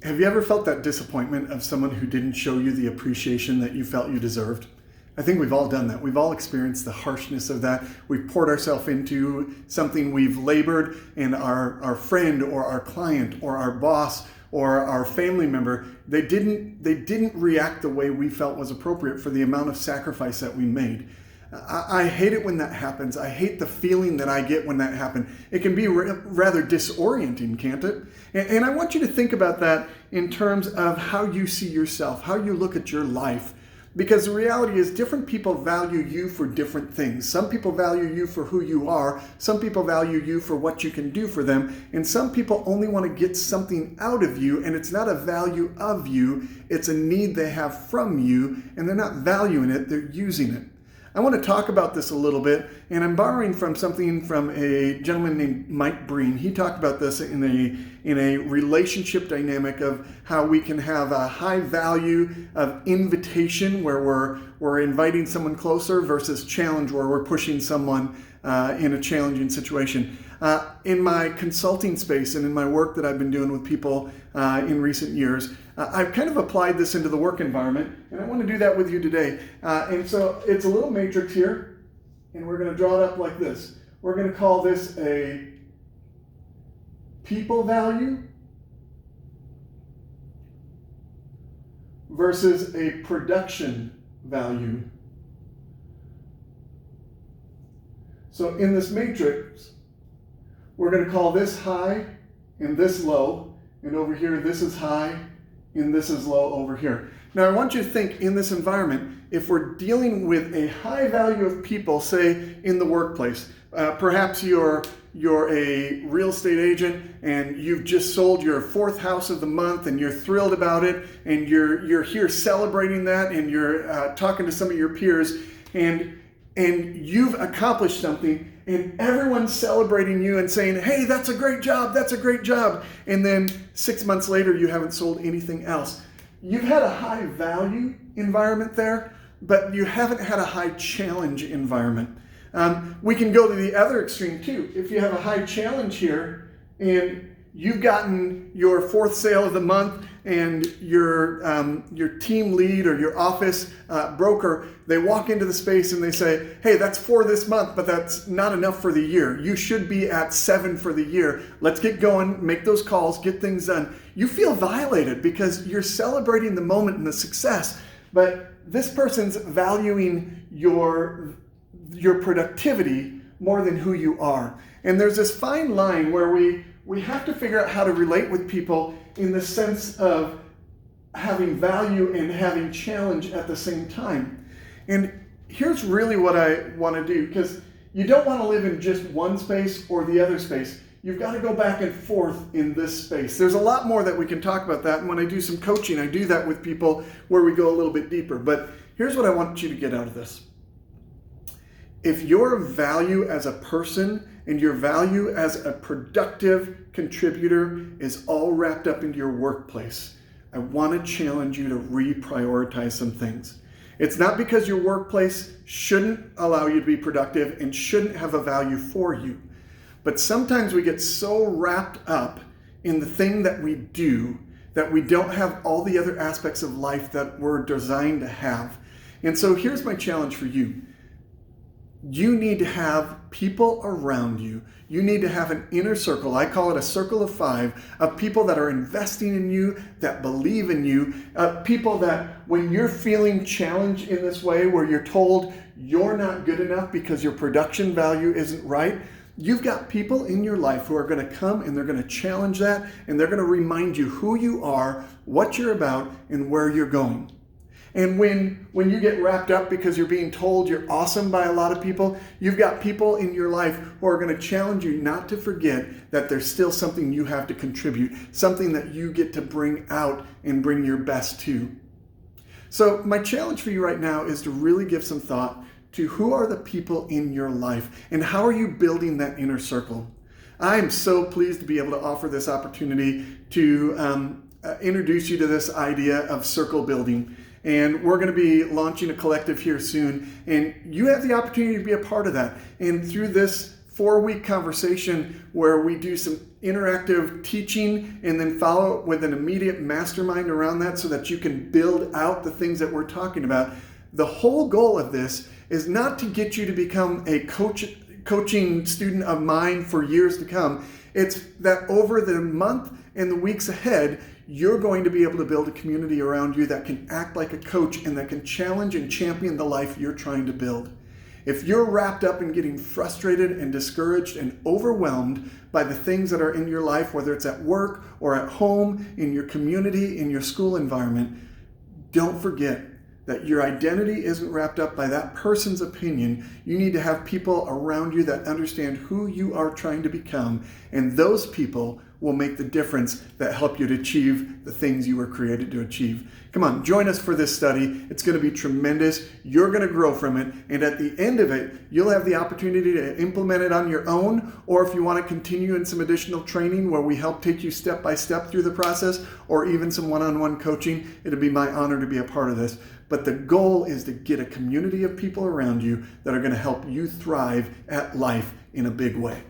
Have you ever felt that disappointment of someone who didn't show you the appreciation that you felt you deserved? I think we've all done that. We've all experienced the harshness of that. We've poured ourselves into something we've labored, and our friend or our client or our boss or our family member, they didn't react the way we felt was appropriate for the amount of sacrifice that we made. I hate it when that happens. I hate the feeling that I get when that happens. It can be rather disorienting, can't it? And I want you to think about that in terms of how you see yourself, how you look at your life. Because the reality is different people value you for different things. Some people value you for who you are. Some people value you for what you can do for them. And some people only want to get something out of you, and it's not a value of you. It's a need they have from you, and they're not valuing it, they're using it. I want to talk about this a little bit, and I'm borrowing from something from a gentleman named Mike Breen. He talked about this in a relationship dynamic of how we can have a high value of invitation, where we're inviting someone closer, versus challenge, where we're pushing someone in a challenging situation. In my consulting space and in my work that I've been doing with people in recent years, I've kind of applied this into the work environment, and I want to do that with you today. And so it's a little matrix here, and we're going to draw it up like this. We're going to call this a people value versus a production value. So in this matrix, we're going to call this high and this low, and over here this is high and this is low over here. Now I want you to think, in this environment, if we're dealing with a high value of people, say in the workplace, perhaps you're a real estate agent and you've just sold your 4th house of the month and you're thrilled about it, and you're here celebrating that, and you're talking to some of your peers, and you've accomplished something, and everyone's celebrating you and saying, hey, that's a great job, that's a great job. And then 6 months later, you haven't sold anything else. You've had a high value environment there, but you haven't had a high challenge environment. We can go to the other extreme too. If you have a high challenge here, and you've gotten your 4th sale of the month, and your team lead or your office broker, they walk into the space and they say, hey, that's 4 this month, but that's not enough for the year. You should be at 7 for the year. Let's get going, make those calls, get things done. You feel violated because you're celebrating the moment and the success, but this person's valuing your productivity more than who you are. And there's this fine line where we have to figure out how to relate with people in the sense of having value and having challenge at the same time. And here's really what I want to do, because you don't want to live in just one space or the other space. You've got to go back and forth in this space. There's a lot more that we can talk about that. And when I do some coaching, I do that with people where we go a little bit deeper. But here's what I want you to get out of this. If your value as a person and your value as a productive contributor is all wrapped up into your workplace, I want to challenge you to reprioritize some things. It's not because your workplace shouldn't allow you to be productive and shouldn't have a value for you, but sometimes we get so wrapped up in the thing that we do that we don't have all the other aspects of life that we're designed to have. And so here's my challenge for you. You need to have people around you. You need to have an inner circle. I call it a circle of 5 of people that are investing in you, that believe in you, people that when you're feeling challenged in this way, where you're told you're not good enough because your production value isn't right, you've got people in your life who are going to come and they're going to challenge that, and they're going to remind you who you are, what you're about, and where you're going. And when you get wrapped up because you're being told you're awesome by a lot of people, you've got people in your life who are going to challenge you not to forget that there's still something you have to contribute, something that you get to bring out and bring your best to. So my challenge for you right now is to really give some thought to who are the people in your life and how are you building that inner circle. I am so pleased to be able to offer this opportunity to introduce you to this idea of circle building. And we're going to be launching a collective here soon. And you have the opportunity to be a part of that. And through this 4-week conversation where we do some interactive teaching and then follow it with an immediate mastermind around that so that you can build out the things that we're talking about. The whole goal of this is not to get you to become a coaching student of mine for years to come. It's that over the month and the weeks ahead, you're going to be able to build a community around you that can act like a coach and that can challenge and champion the life you're trying to build. If you're wrapped up in getting frustrated and discouraged and overwhelmed by the things that are in your life, whether it's at work or at home, in your community, in your school environment, don't forget that your identity isn't wrapped up by that person's opinion. You need to have people around you that understand who you are trying to become, and those people will make the difference that help you to achieve the things you were created to achieve. Come on, join us for this study. It's going to be tremendous. You're going to grow from it, and at the end of it, you'll have the opportunity to implement it on your own, or if you want to continue in some additional training where we help take you step by step through the process, or even some one-on-one coaching, it'll be my honor to be a part of this. But the goal is to get a community of people around you that are going to help you thrive at life in a big way.